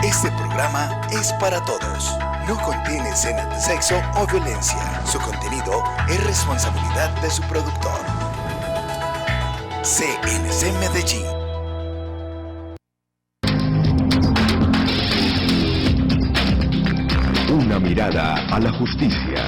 Este programa es para todos. No contiene escenas de sexo o violencia. Su contenido es responsabilidad de su productor. CNC Medellín. Una mirada a la justicia.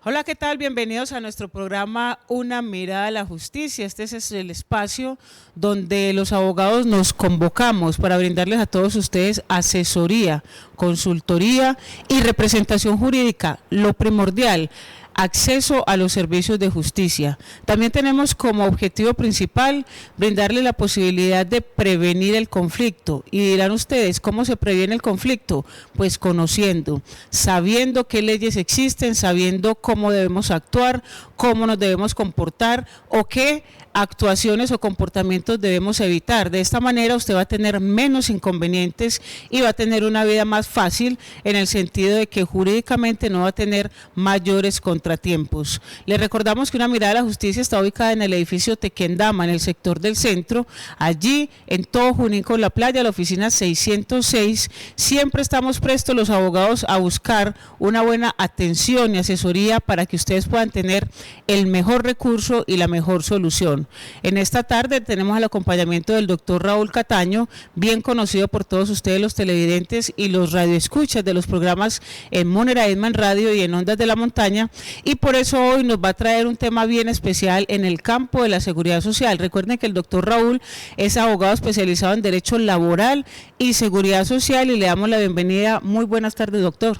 Hola, ¿qué tal? Bienvenidos a nuestro programa Una mirada a la justicia. Este es el espacio donde los abogados nos convocamos para brindarles a todos ustedes asesoría, consultoría y representación jurídica, lo primordial, acceso a los servicios de justicia. También tenemos como objetivo principal brindarle la posibilidad de prevenir el conflicto. Y dirán ustedes, ¿cómo se previene el conflicto? Pues conociendo, sabiendo qué leyes existen, sabiendo cómo debemos actuar, cómo nos debemos comportar o qué actuaciones o comportamientos debemos evitar. De esta manera usted va a tener menos inconvenientes y va a tener una vida más fácil en el sentido de que jurídicamente no va a tener mayores contratiempos. Le recordamos que Una mirada a la justicia está ubicada en el edificio Tequendama, en el sector del centro, allí en todo Junín con la playa, la oficina 606. Siempre estamos prestos los abogados a buscar una buena atención y asesoría para que ustedes puedan tener el mejor recurso y la mejor solución. En esta tarde tenemos el acompañamiento del doctor Raúl Cataño, bien conocido por todos ustedes los televidentes y los radioescuchas de los programas en Munera Edman Radio y en Ondas de la Montaña, y por eso hoy nos va a traer un tema bien especial en el campo de la seguridad social. Recuerden que el doctor Raúl es abogado especializado en Derecho Laboral y Seguridad Social y le damos la bienvenida. Muy buenas tardes, doctor.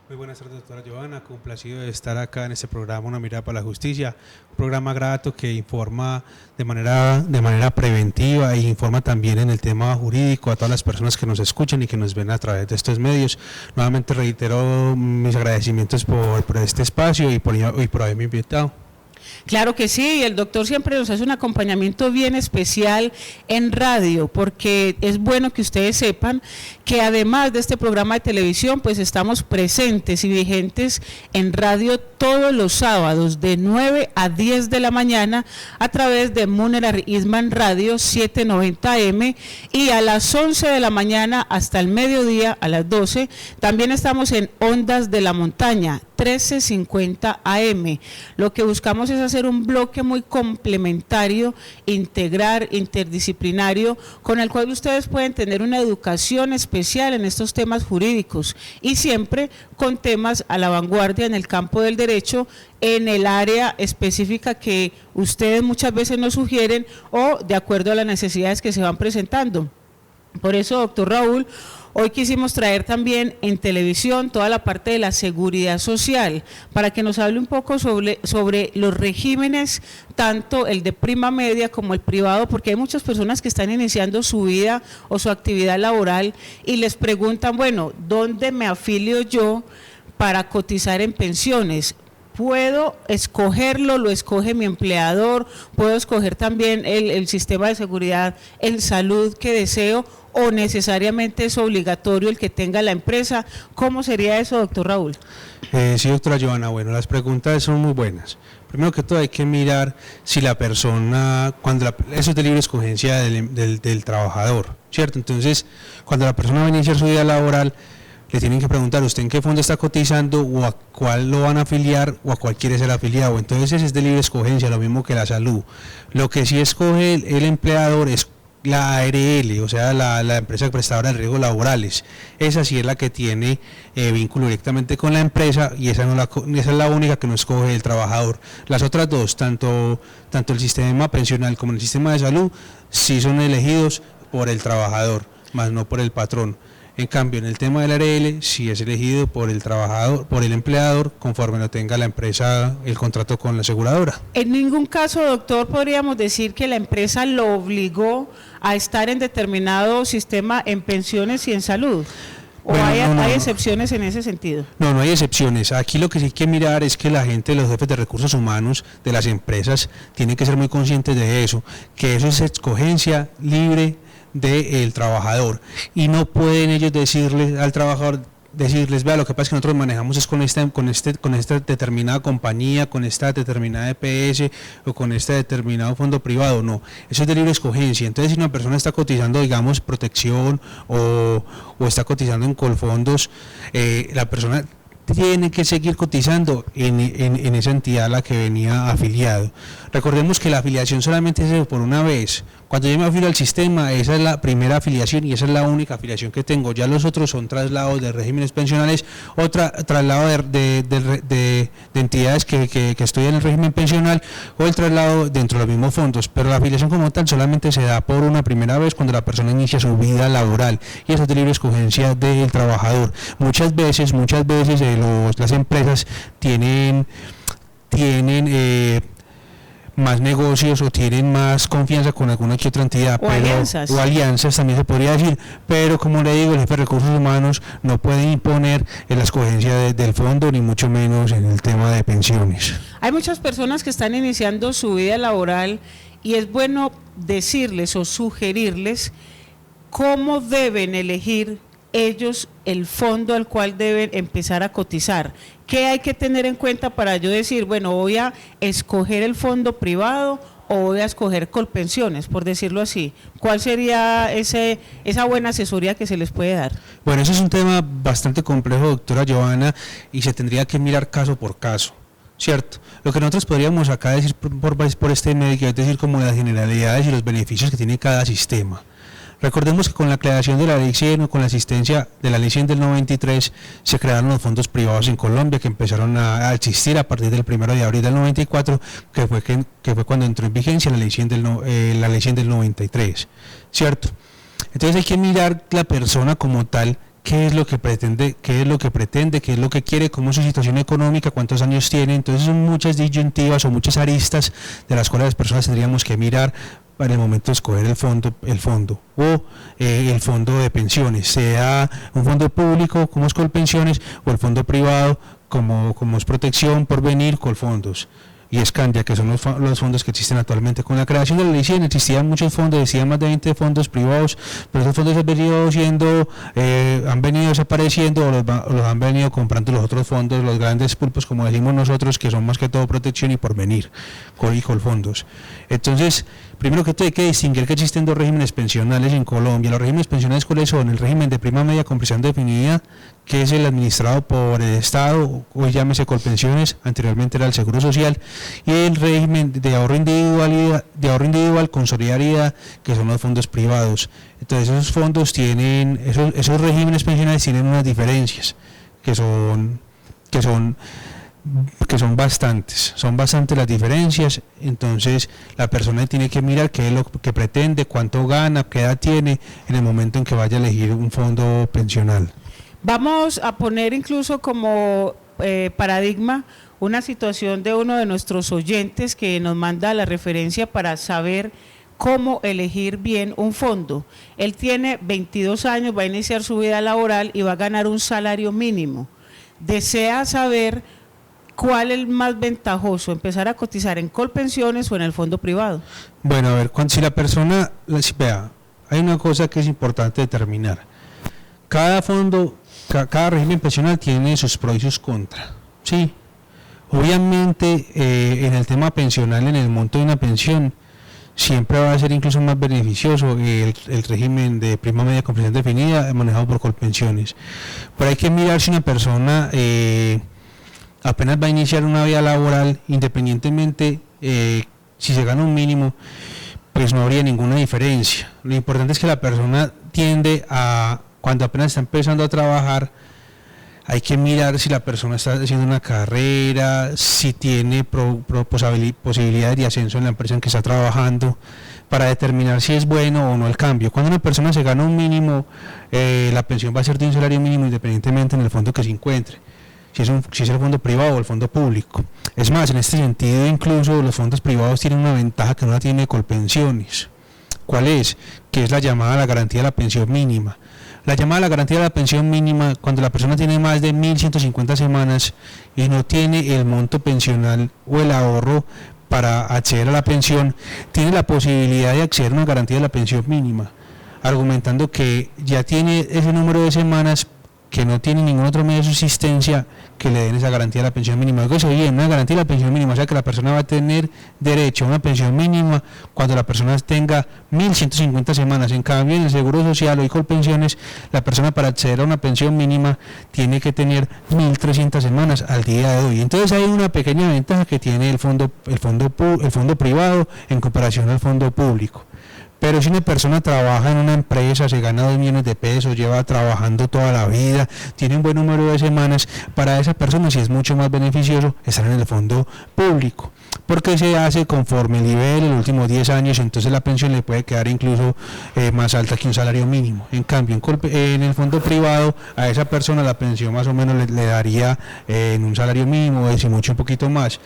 Muy buenas tardes, doctora Johanna, complacido de estar acá en este programa Una mirada para la justicia, un programa grato que informa de manera preventiva e informa también en el tema jurídico a todas las personas que nos escuchan y que nos ven a través de estos medios. Nuevamente reitero mis agradecimientos por este espacio y por haberme invitado. Claro que sí, el doctor siempre nos hace un acompañamiento bien especial en radio, porque es bueno que ustedes sepan que además de este programa de televisión, pues estamos presentes y vigentes en radio todos los sábados de 9 a 10 de la mañana a través de Munera Edman Radio 790M y a las 11 de la mañana hasta el mediodía a las 12. También estamos en Ondas de la Montaña 1350 AM. Lo que buscamos es hacer un bloque muy complementario, integrar, interdisciplinario, con el cual ustedes pueden tener una educación especial en estos temas jurídicos y siempre con temas a la vanguardia en el campo del derecho, en el área específica que ustedes muchas veces nos sugieren o de acuerdo a las necesidades que se van presentando. Por eso, doctor Raúl, hoy quisimos traer también en televisión toda la parte de la seguridad social, para que nos hable un poco sobre los regímenes, tanto el de prima media como el privado, porque hay muchas personas que están iniciando su vida o su actividad laboral y les preguntan, bueno, ¿dónde me afilio yo para cotizar en pensiones? ¿Puedo escogerlo? ¿Lo escoge mi empleador? ¿Puedo escoger también el sistema de seguridad en salud que deseo? ¿O necesariamente es obligatorio el que tenga la empresa? ¿Cómo sería eso, doctor Raúl? Sí, doctora Johanna, bueno, las preguntas son muy buenas. Primero que todo hay que mirar si la persona, eso es de libre escogencia del trabajador, ¿cierto? Entonces, cuando la persona va a iniciar su vida laboral, le tienen que preguntar usted en qué fondo está cotizando o a cuál lo van a afiliar o a cuál quiere ser afiliado. Entonces es de libre escogencia, lo mismo que la salud. Lo que sí escoge el empleador es la ARL, o sea, la empresa prestadora de riesgos laborales. Esa sí es la que tiene vínculo directamente con la empresa y esa es la única que no escoge el trabajador. Las otras dos, tanto el sistema pensional como el sistema de salud, sí son elegidos por el trabajador, más no por el patrón. En cambio, en el tema del ARL, sí es elegido por el trabajador, por el empleador, conforme lo tenga la empresa, el contrato con la aseguradora. En ningún caso, doctor, podríamos decir que la empresa lo obligó a estar en determinado sistema en pensiones y en salud. ¿O bueno, hay excepciones en ese sentido? No hay excepciones. Aquí lo que sí hay que mirar es que la gente, los jefes de recursos humanos de las empresas, tienen que ser muy conscientes de eso, que eso es escogencia libre del trabajador, y no pueden ellos decirle al trabajador, vea, lo que pasa es que nosotros manejamos es con esta determinada compañía, con esta determinada EPS o con este determinado fondo privado. No, eso es de libre escogencia. Entonces, si una persona está cotizando, digamos, protección o está cotizando en Colfondos, la persona tiene que seguir cotizando en esa entidad a la que venía afiliado. Recordemos que la afiliación solamente se hace por una vez. Cuando yo me afilio al sistema, esa es la primera afiliación y esa es la única afiliación que tengo. Ya los otros son traslados de regímenes pensionales o traslado de entidades que estoy en el régimen pensional, o el traslado dentro de los mismos fondos. Pero la afiliación como tal solamente se da por una primera vez cuando la persona inicia su vida laboral, y eso es de libre escogencia del trabajador. Muchas veces las empresas tienen más negocios o tienen más confianza con alguna que otra entidad, o alianzas también se podría decir, pero como le digo, el jefe de recursos humanos no puede imponer en la escogencia del fondo, ni mucho menos en el tema de pensiones. Hay muchas personas que están iniciando su vida laboral y es bueno decirles o sugerirles cómo deben elegir ellos el fondo al cual deben empezar a cotizar. ¿Qué hay que tener en cuenta para yo decir, bueno, voy a escoger el fondo privado o voy a escoger Colpensiones, por decirlo así? ¿Cuál sería esa buena asesoría que se les puede dar? Bueno, eso es un tema bastante complejo, doctora Giovanna, y se tendría que mirar caso por caso, ¿cierto? Lo que nosotros podríamos acá decir por este medio es decir como las generalidades y los beneficios que tiene cada sistema. Recordemos que con la creación de la Ley 100 o con la asistencia de la Ley 100 del 93 se crearon los fondos privados en Colombia, que empezaron a existir a partir del 1 de abril del 94, que fue cuando entró en vigencia la Ley 100 del 93, ¿cierto? Entonces hay que mirar la persona como tal, qué es lo que pretende, qué es lo que quiere, cómo es su situación económica, cuántos años tiene. Entonces son muchas disyuntivas o muchas aristas de las cuales las personas tendríamos que mirar para el momento de escoger el fondo o el fondo de pensiones, sea un fondo público como es Colpensiones o el fondo privado como es Protección, Porvenir, Colfondos y Escandia, que son los fondos que existen actualmente. Con la creación de la Ley 100 existían muchos fondos, existían más de 20 fondos privados, pero esos fondos han venido desapareciendo o los han venido comprando los otros fondos, los grandes pulpos, como decimos nosotros, que son más que todo Protección y Porvenir, y Colfondos. Entonces, primero que todo hay que distinguir que existen dos regímenes pensionales en Colombia. Los regímenes pensionales, ¿cuáles son? El régimen de prima media con prisión definida, que es el administrado por el Estado, hoy llámese Colpensiones, anteriormente era el Seguro Social, y el régimen de ahorro individual con solidaridad, que son los fondos privados. Entonces esos fondos tienen, esos regímenes pensionales tienen unas diferencias que son bastantes las diferencias. Entonces la persona tiene que mirar qué es lo que pretende, cuánto gana, qué edad tiene en el momento en que vaya a elegir un fondo pensional. Vamos a poner incluso como paradigma una situación de uno de nuestros oyentes que nos manda la referencia para saber cómo elegir bien un fondo. Él tiene 22 años, va a iniciar su vida laboral y va a ganar un salario mínimo. Desea saber cuál es el más ventajoso, empezar a cotizar en Colpensiones o en el fondo privado. Bueno, a ver, si la persona, vea, hay una cosa que es importante determinar. Cada régimen pensional tiene sus pros y sus contras, ¿sí? Obviamente, en el tema pensional, en el monto de una pensión, siempre va a ser incluso más beneficioso el régimen de prima media con prisión definida manejado por Colpensiones. Pero hay que mirar si una persona apenas va a iniciar una vida laboral, independientemente si se gana un mínimo, pues no habría ninguna diferencia. Lo importante es que la persona tiende a, cuando apenas está empezando a trabajar, hay que mirar si la persona está haciendo una carrera, si tiene posibilidades de ascenso en la empresa en que está trabajando, para determinar si es bueno o no el cambio. Cuando una persona se gana un mínimo, la pensión va a ser de un salario mínimo independientemente en el fondo que se encuentre, si es el fondo privado o el fondo público. Es más, en este sentido incluso los fondos privados tienen una ventaja que no la tiene Colpensiones. ¿Cuál es? Que es la llamada a la garantía de la pensión mínima. La llamada a la garantía de la pensión mínima, cuando la persona tiene más de 1.150 semanas y no tiene el monto pensional o el ahorro para acceder a la pensión, tiene la posibilidad de acceder a una garantía de la pensión mínima. argumentando que ya tiene ese número de semanas, que no tiene ningún otro medio de subsistencia que le den esa garantía de la pensión mínima. Algo se bien, una garantía de la pensión mínima, o sea que la persona va a tener derecho a una pensión mínima cuando la persona tenga 1.150 semanas. En cambio, en el Seguro Social o Colpensiones, la persona para acceder a una pensión mínima tiene que tener 1.300 semanas al día de hoy. Entonces hay una pequeña ventaja que tiene el fondo privado en comparación al fondo público. Pero si una persona trabaja en una empresa, se gana 2 millones de pesos, lleva trabajando toda la vida, tiene un buen número de semanas, para esa persona sí es mucho más beneficioso estar en el fondo público, porque se hace conforme el nivel, los últimos 10 años, entonces la pensión le puede quedar incluso más alta que un salario mínimo. En cambio, en el fondo privado, a esa persona la pensión más o menos le daría en un salario mínimo, o si mucho un poquito más,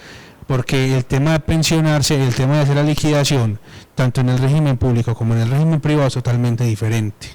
porque el tema de pensionarse, el tema de hacer la liquidación, tanto en el régimen público como en el régimen privado es totalmente diferente.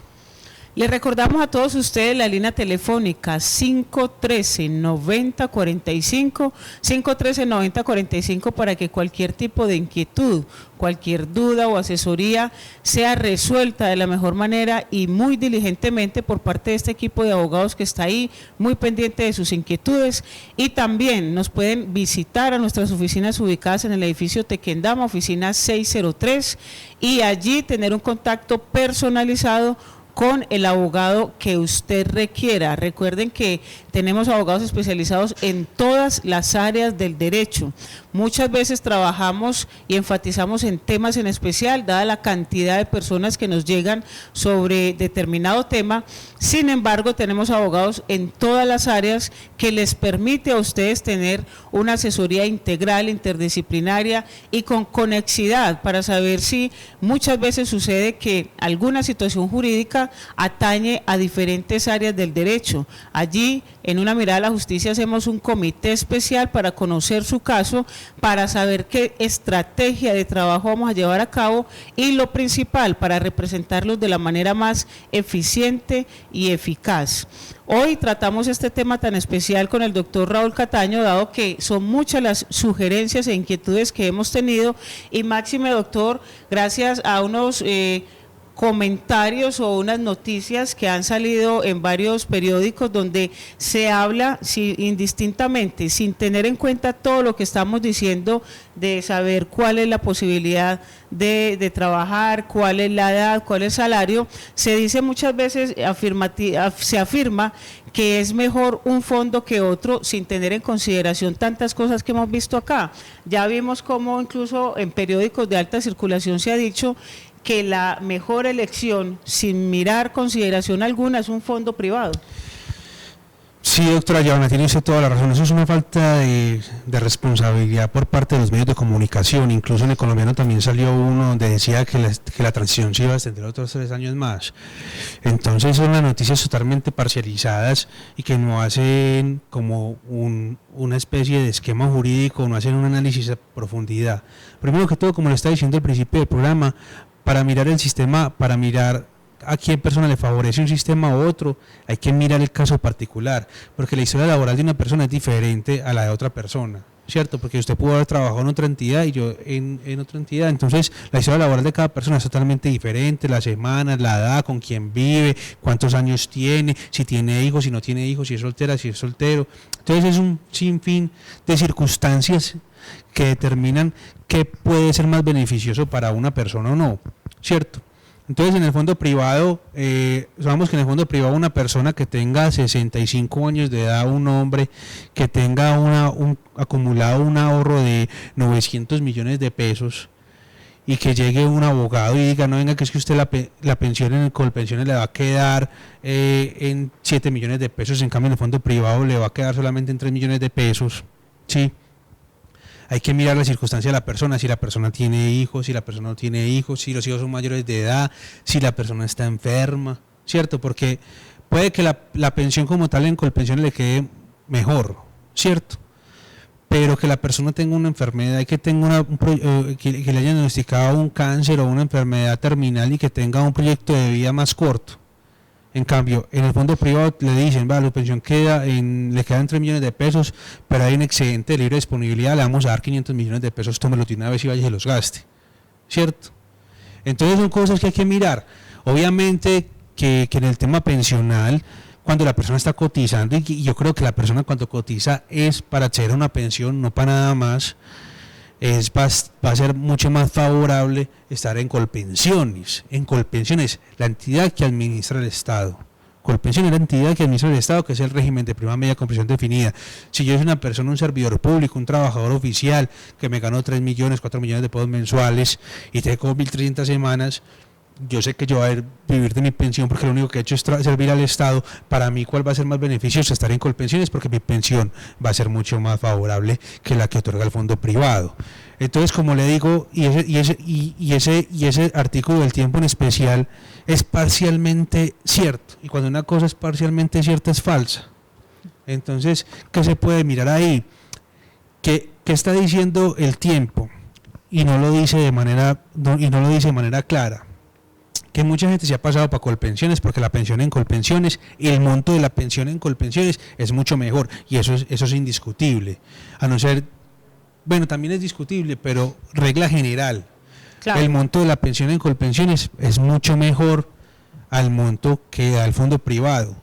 Les recordamos a todos ustedes la línea telefónica 513-9045, 513-9045 para que cualquier tipo de inquietud, cualquier duda o asesoría sea resuelta de la mejor manera y muy diligentemente por parte de este equipo de abogados que está ahí, muy pendiente de sus inquietudes. Y también nos pueden visitar a nuestras oficinas ubicadas en el edificio Tequendama, oficina 603, y allí tener un contacto personalizado con el abogado que usted requiera. Recuerden que tenemos abogados especializados en todas las áreas del derecho. Muchas veces trabajamos y enfatizamos en temas en especial, dada la cantidad de personas que nos llegan sobre determinado tema. Sin embargo, tenemos abogados en todas las áreas que les permite a ustedes tener una asesoría integral, interdisciplinaria y con conexidad para saber si muchas veces sucede que alguna situación jurídica atañe a diferentes áreas del derecho. Allí, en Una Mirada a la Justicia, hacemos un comité especial para conocer su caso, para saber qué estrategia de trabajo vamos a llevar a cabo y lo principal, para representarlos de la manera más eficiente y eficaz. Hoy tratamos este tema tan especial con el doctor Raúl Cataño, dado que son muchas las sugerencias e inquietudes que hemos tenido, y máxime, doctor, gracias a unos comentarios o unas noticias que han salido en varios periódicos donde se habla indistintamente, sin tener en cuenta todo lo que estamos diciendo, de saber cuál es la posibilidad de trabajar, cuál es la edad, cuál es el salario. Se dice muchas veces, se afirma que es mejor un fondo que otro, sin tener en consideración tantas cosas que hemos visto acá. Ya vimos cómo incluso en periódicos de alta circulación se ha dicho que la mejor elección, sin mirar consideración alguna, es un fondo privado. Sí, doctora Giovanna, tiene usted toda la razón. Eso es una falta de responsabilidad por parte de los medios de comunicación. Incluso en El Colombiano también salió uno donde decía que la transición se iba a extender otros 3 años más. Entonces son las noticias totalmente parcializadas y que no hacen como una especie de esquema jurídico, no hacen un análisis a profundidad. Primero que todo, como le estaba diciendo al principio del programa, para mirar el sistema, para mirar a qué persona le favorece un sistema u otro, hay que mirar el caso particular, porque la historia laboral de una persona es diferente a la de otra persona, ¿cierto? Porque usted pudo haber trabajado en otra entidad y yo en otra entidad, entonces la historia laboral de cada persona es totalmente diferente, las semanas, la edad, con quién vive, cuántos años tiene, si tiene hijos, si no tiene hijos, si es soltera, si es soltero. Entonces es un sinfín de circunstancias que determinan qué puede ser más beneficioso para una persona o no, ¿cierto? Entonces en el fondo privado, sabemos que en el fondo privado una persona que tenga 65 años de edad, un hombre que tenga acumulado un ahorro de 900 millones de pesos y que llegue un abogado y diga, no, venga, que es que usted la pensión en el Colpensiones le va a quedar en 7 millones de pesos, en cambio en el fondo privado le va a quedar solamente en 3 millones de pesos, ¿sí? Hay que mirar la circunstancia de la persona, si la persona tiene hijos, si la persona no tiene hijos, si los hijos son mayores de edad, si la persona está enferma, ¿cierto? Porque puede que la pensión como tal en Colpensiones le quede mejor, ¿cierto? Pero que la persona tenga una enfermedad y que tenga que le hayan diagnosticado un cáncer o una enfermedad terminal y que tenga un proyecto de vida más corto. En cambio, en el fondo privado le dicen, va, la pensión le quedan 3 millones de pesos, pero hay un excedente de libre disponibilidad, le vamos a dar 500 millones de pesos, tómelo de una vez y vaya y se los gaste, ¿cierto? Entonces son cosas que hay que mirar. Obviamente que en el tema pensional, cuando la persona está cotizando, y yo creo que la persona cuando cotiza es para acceder a una pensión, no para nada más, va a ser mucho más favorable estar en Colpensiones. En Colpensiones, la entidad que administra el Estado. Colpensión es la entidad que administra el Estado, que es el régimen de prima media con prisión definida. Si yo soy una persona, un servidor público, un trabajador oficial, que me ganó 3 millones, 4 millones de pesos mensuales y tengo 1.300 semanas, yo sé que yo voy a vivir de mi pensión porque lo único que he hecho es servir al Estado. Para mí, ¿cuál va a ser más beneficioso? Estar en Colpensiones, porque mi pensión va a ser mucho más favorable que la que otorga el fondo privado. Entonces, como le digo, y ese artículo del tiempo en especial es parcialmente cierto, y cuando una cosa es parcialmente cierta es falsa. Entonces, ¿qué se puede mirar ahí? ¿Qué está diciendo el tiempo? Y no lo dice de manera clara. Que mucha gente se ha pasado para Colpensiones porque la pensión en Colpensiones y el monto de la pensión en Colpensiones es mucho mejor, y eso es indiscutible, a no ser, bueno, también es discutible, pero regla general, claro, el monto de la pensión en Colpensiones es mucho mejor al monto que al fondo privado.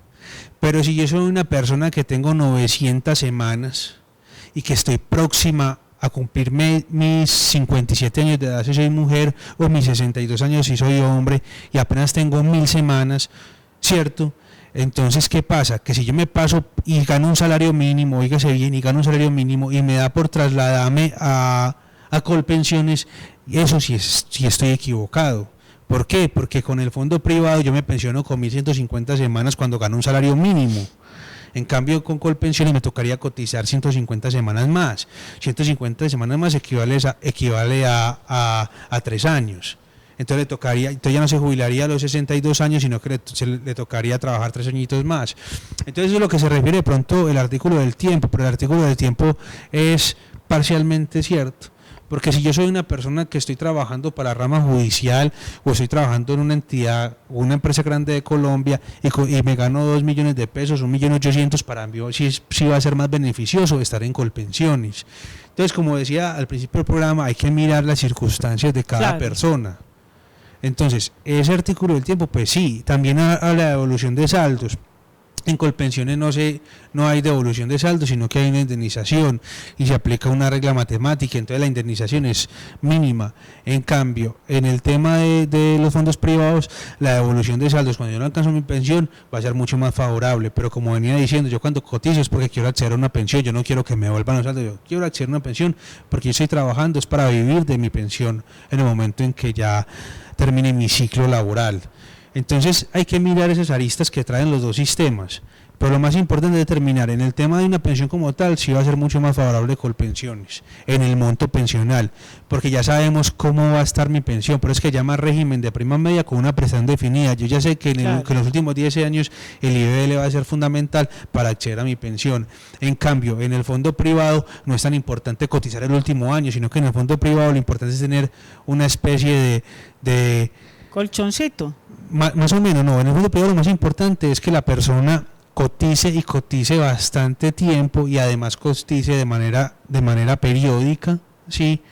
Pero si yo soy una persona que tengo 900 semanas y que estoy próxima a cumplir mis 57 años de edad si soy mujer, o mis 62 años si soy hombre, y apenas tengo 1.000 semanas, ¿cierto? Entonces, ¿qué pasa? Que si yo me paso y gano un salario mínimo, oígase bien, y gano un salario mínimo y me da por trasladarme a Colpensiones, eso sí estoy equivocado. ¿Por qué? Porque con el fondo privado yo me pensiono con 1.150 semanas cuando gano un salario mínimo. En cambio, con Colpensiones me tocaría cotizar 150 semanas más. 150 semanas más equivale a 3 años. Entonces ya no se jubilaría a los 62 años, sino que le tocaría trabajar 3 añitos más. Entonces eso es lo que se refiere de pronto el artículo del tiempo, pero el artículo del tiempo es parcialmente cierto. Porque si yo soy una persona que estoy trabajando para la rama judicial, o estoy trabajando en una entidad o una empresa grande de Colombia y me gano 2 millones de pesos, 1.800.000, para mí sí va a ser más beneficioso estar en Colpensiones. Entonces, como decía al principio del programa, hay que mirar las circunstancias de cada persona. Entonces, ese artículo del tiempo, pues sí, también habla de devolución de saldos. En Colpensiones no hay devolución de saldo, sino que hay una indemnización y se aplica una regla matemática, entonces la indemnización es mínima. En cambio, en el tema de los fondos privados, la devolución de saldos cuando yo no alcanzo mi pensión va a ser mucho más favorable, pero como venía diciendo, yo cuando cotizo es porque quiero acceder a una pensión, yo no quiero que me vuelvan los saldos, yo quiero acceder a una pensión porque yo estoy trabajando, es para vivir de mi pensión en el momento en que ya termine mi ciclo laboral. Entonces hay que mirar esas aristas que traen los dos sistemas, pero lo más importante es determinar en el tema de una pensión como tal si va a ser mucho más favorable Colpensiones en el monto pensional, porque ya sabemos cómo va a estar mi pensión, pero es que llama régimen de prima media con una prestación definida. Yo ya sé que que en los últimos 10 años el IBL va a ser fundamental para acceder a mi pensión. En cambio, en el fondo privado no es tan importante cotizar el último año, sino que en el fondo privado lo importante es tener una especie de colchoncito. Más o menos, no. En el fondo privado lo más importante es que la persona cotice bastante tiempo, y además cotice de manera periódica, ¿sí?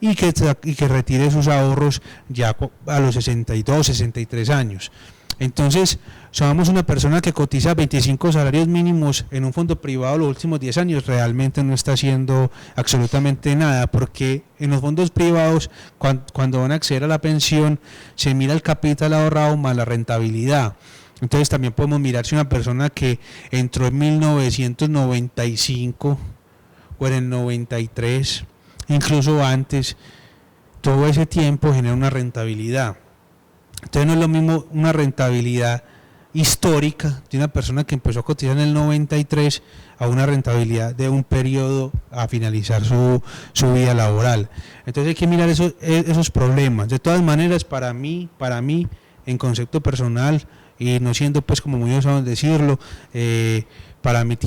Y que retire sus ahorros ya a los 62, 63 años. Entonces, somos una persona que cotiza 25 salarios mínimos en un fondo privado los últimos 10 años, realmente no está haciendo absolutamente nada, porque en los fondos privados, cuando van a acceder a la pensión, se mira el capital ahorrado más la rentabilidad. Entonces también podemos mirar si una persona que entró en 1995 o en el 93, incluso antes, todo ese tiempo genera una rentabilidad. Entonces no es lo mismo una rentabilidad histórica de una persona que empezó a cotizar en el 93 a una rentabilidad de un periodo a finalizar su vida laboral. Entonces hay que mirar esos problemas. De todas maneras, para mí, en concepto personal, y no siendo pues como muy osado en decirlo, para mí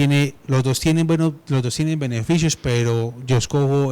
los dos tienen beneficios, pero yo escojo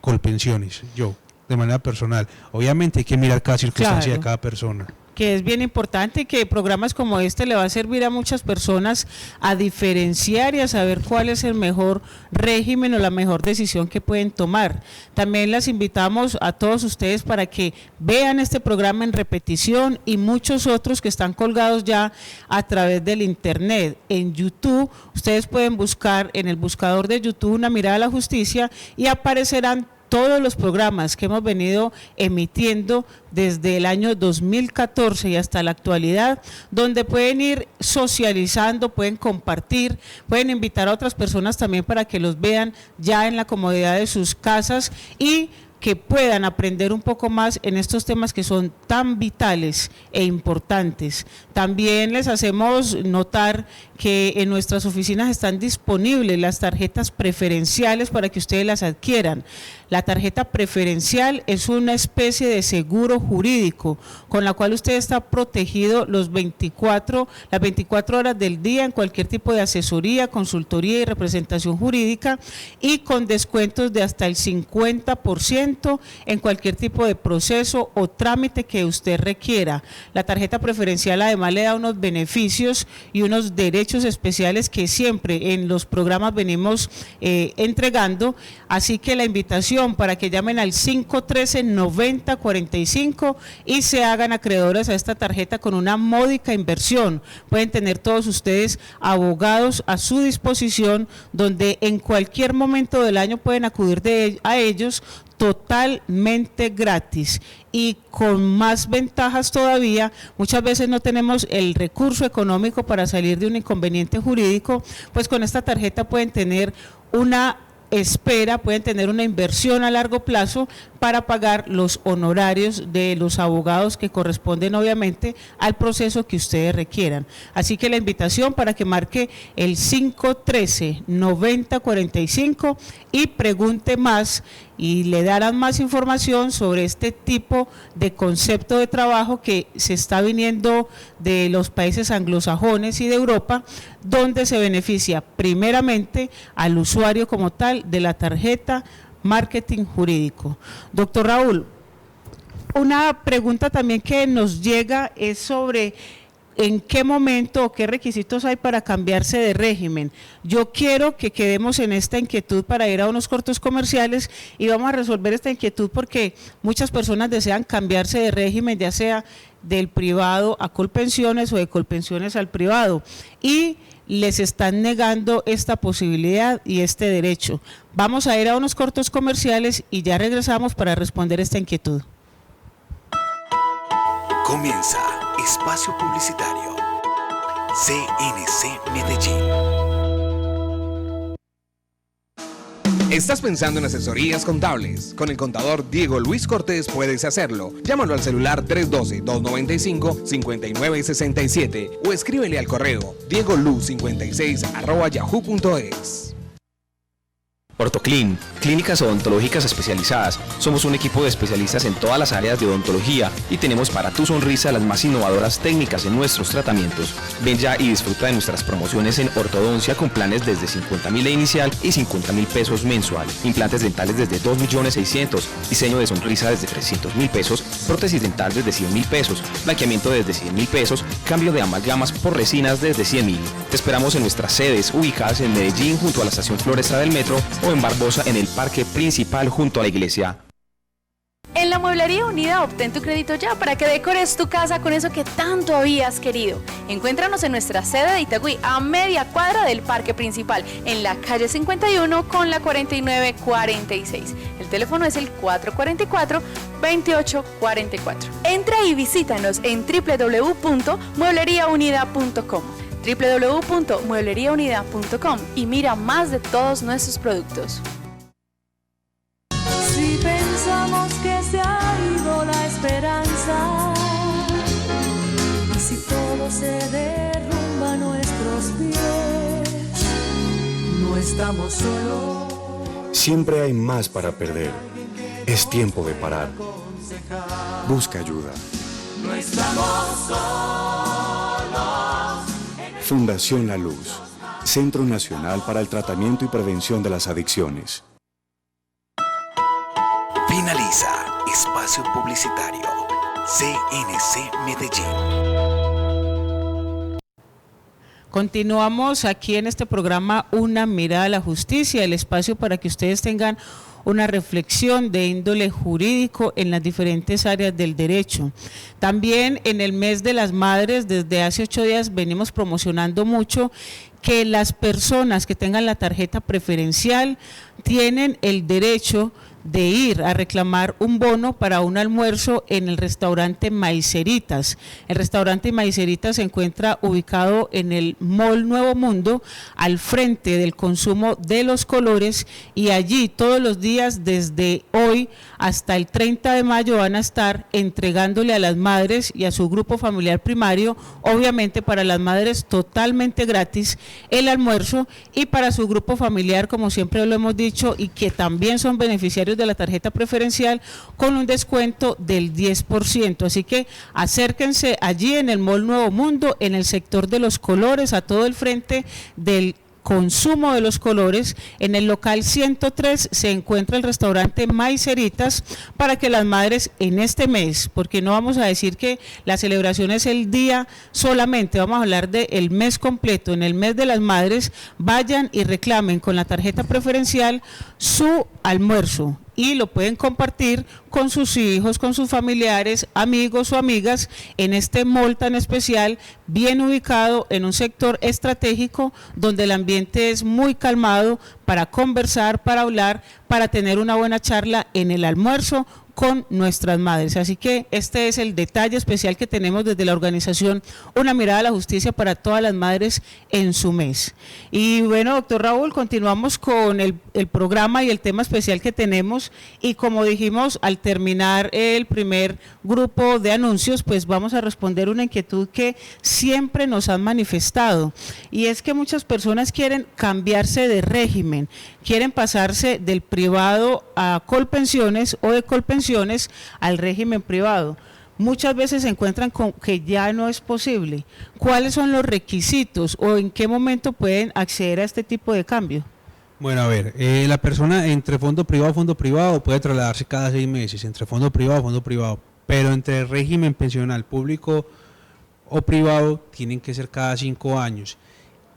Colpensiones, yo, de manera personal. Obviamente hay que mirar cada circunstancia de cada persona. que es bien importante y que programas como este le va a servir a muchas personas a diferenciar y a saber cuál es el mejor régimen o la mejor decisión que pueden tomar. También las invitamos a todos ustedes para que vean este programa en repetición y muchos otros que están colgados ya a través del internet. En YouTube, ustedes pueden buscar en el buscador de YouTube Una Mirada a la Justicia y aparecerán todos los programas que hemos venido emitiendo desde el año 2014 y hasta la actualidad, donde pueden ir socializando, pueden compartir, pueden invitar a otras personas también para que los vean ya en la comodidad de sus casas y que puedan aprender un poco más en estos temas que son tan vitales e importantes. También les hacemos notar que en nuestras oficinas están disponibles las tarjetas preferenciales para que ustedes las adquieran. La tarjeta preferencial es una especie de seguro jurídico con la cual usted está protegido las 24 horas del día en cualquier tipo de asesoría, consultoría y representación jurídica y con descuentos de hasta el 50% en cualquier tipo de proceso o trámite que usted requiera. La tarjeta preferencial además le da unos beneficios y unos derechos especiales que siempre en los programas venimos entregando, así que la invitación para que llamen al 513-9045 y se hagan acreedores a esta tarjeta con una módica inversión. Pueden tener todos ustedes abogados a su disposición, donde en cualquier momento del año pueden acudir a ellos totalmente gratis y con más ventajas todavía. Muchas veces no tenemos el recurso económico para salir de un inconveniente jurídico, pues con esta tarjeta pueden tener una espera, pueden tener una inversión a largo plazo para pagar los honorarios de los abogados que corresponden obviamente al proceso que ustedes requieran. Así que la invitación para que marque el 513-9045 y pregunte más y le darán más información sobre este tipo de concepto de trabajo que se está viniendo de los países anglosajones y de Europa, donde se beneficia primeramente al usuario como tal de la tarjeta marketing jurídico. Doctor Raúl, una pregunta también que nos llega es sobre ¿en qué momento o qué requisitos hay para cambiarse de régimen? Yo quiero que quedemos en esta inquietud para ir a unos cortos comerciales y vamos a resolver esta inquietud porque muchas personas desean cambiarse de régimen, ya sea del privado a Colpensiones o de Colpensiones al privado, y les están negando esta posibilidad y este derecho. Vamos a ir a unos cortos comerciales y ya regresamos para responder esta inquietud. Comienza Espacio Publicitario. CNC Medellín. ¿Estás pensando en asesorías contables? Con el contador Diego Luis Cortés puedes hacerlo. Llámalo al celular 312-295-5967 o escríbele al correo diegolu56@yahoo.es. Ortoclin, clínicas odontológicas especializadas. Somos un equipo de especialistas en todas las áreas de odontología y tenemos para tu sonrisa las más innovadoras técnicas en nuestros tratamientos. Ven ya y disfruta de nuestras promociones en ortodoncia con planes desde 50.000 de inicial y 50.000 pesos mensual. Implantes dentales desde 2.600.000, diseño de sonrisa desde 300.000 pesos, prótesis dental desde 100.000 pesos, blanqueamiento desde 100.000 pesos, cambio de amalgamas por resinas desde 100.000. Te esperamos en nuestras sedes ubicadas en Medellín junto a la estación Floresta del Metro o en Barbosa en el parque principal junto a la iglesia. En la Mueblería Unida obtén tu crédito ya para que decores tu casa con eso que tanto habías querido. Encuéntranos en nuestra sede de Itagüí a media cuadra del parque principal, en la calle 51 con la 4946. El teléfono es el 444-2844. Entra y visítanos en www.muebleriaunida.com www.muebleriaunida.com y mira más de todos nuestros productos. Si pensamos que se ha ido la esperanza y si todo se derrumba a nuestros pies, no estamos solos. Siempre hay más para perder. Es tiempo de parar. Busca ayuda. No estamos solos. Fundación La Luz, Centro Nacional para el Tratamiento y Prevención de las Adicciones. Finaliza Espacio Publicitario. CNC Medellín. Continuamos aquí en este programa Una Mirada a la Justicia, el espacio para que ustedes tengan una reflexión de índole jurídico en las diferentes áreas del derecho. También en el mes de las madres, desde hace 8 días venimos promocionando mucho que las personas que tengan la tarjeta preferencial tienen el derecho de ir a reclamar un bono para un almuerzo en el restaurante Maiceritas. El restaurante Maiceritas se encuentra ubicado en el Mall Nuevo Mundo, al frente del Consumo de los Colores, y allí todos los días desde hoy hasta el 30 de mayo van a estar entregándole a las madres y a su grupo familiar primario, obviamente para las madres totalmente gratis el almuerzo, y para su grupo familiar, como siempre lo hemos dicho, y que también son beneficiarios de la tarjeta preferencial, con un descuento del 10%. Así que acérquense allí en el Mall Nuevo Mundo, en el sector de los Colores, a todo el frente del Consumo de los Colores. En el local 103 se encuentra el restaurante Maiceritas, para que las madres en este mes, porque no vamos a decir que la celebración es el día solamente, vamos a hablar del mes completo, en el mes de las madres, vayan y reclamen con la tarjeta preferencial su almuerzo, y lo pueden compartir con sus hijos, con sus familiares, amigos o amigas, en este mall tan especial, bien ubicado en un sector estratégico donde el ambiente es muy calmado para conversar, para hablar, para tener una buena charla en el almuerzo con nuestras madres. Así que este es el detalle especial que tenemos desde la organización Una Mirada a la Justicia para todas las madres en su mes. Y bueno, doctor Raúl, continuamos con el programa y el tema especial que tenemos, y como dijimos al terminar el primer grupo de anuncios, pues vamos a responder una inquietud que siempre nos han manifestado, y es que muchas personas quieren cambiarse de régimen, quieren pasarse del privado a Colpensiones o de Colpensiones al régimen privado. Muchas veces se encuentran con que ya no es posible. ¿Cuáles son los requisitos o en qué momento pueden acceder a este tipo de cambio? Bueno, a ver, la persona entre fondo privado puede trasladarse cada 6 meses, entre fondo privado, pero entre régimen pensional público o privado tienen que ser cada 5 años.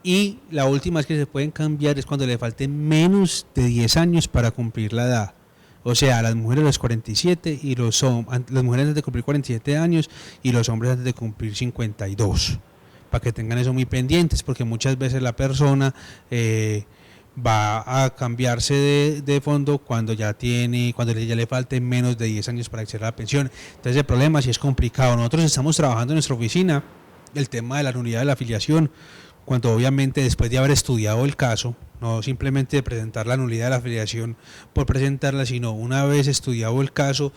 Y la última vez que se pueden cambiar es cuando le falten menos de 10 años para cumplir la edad. O sea, las mujeres a los 47 y las mujeres antes de cumplir 47 años y los hombres antes de cumplir 52. Para que tengan eso muy pendientes, porque muchas veces la persona va a cambiarse de fondo cuando ya le falten menos de 10 años para acceder a la pensión. Entonces el problema sí es complicado. Nosotros estamos trabajando en nuestra oficina el tema de la nulidad de la afiliación, cuando obviamente después de haber estudiado el caso, no simplemente de presentar la nulidad de la afiliación por presentarla, sino una vez estudiado el caso,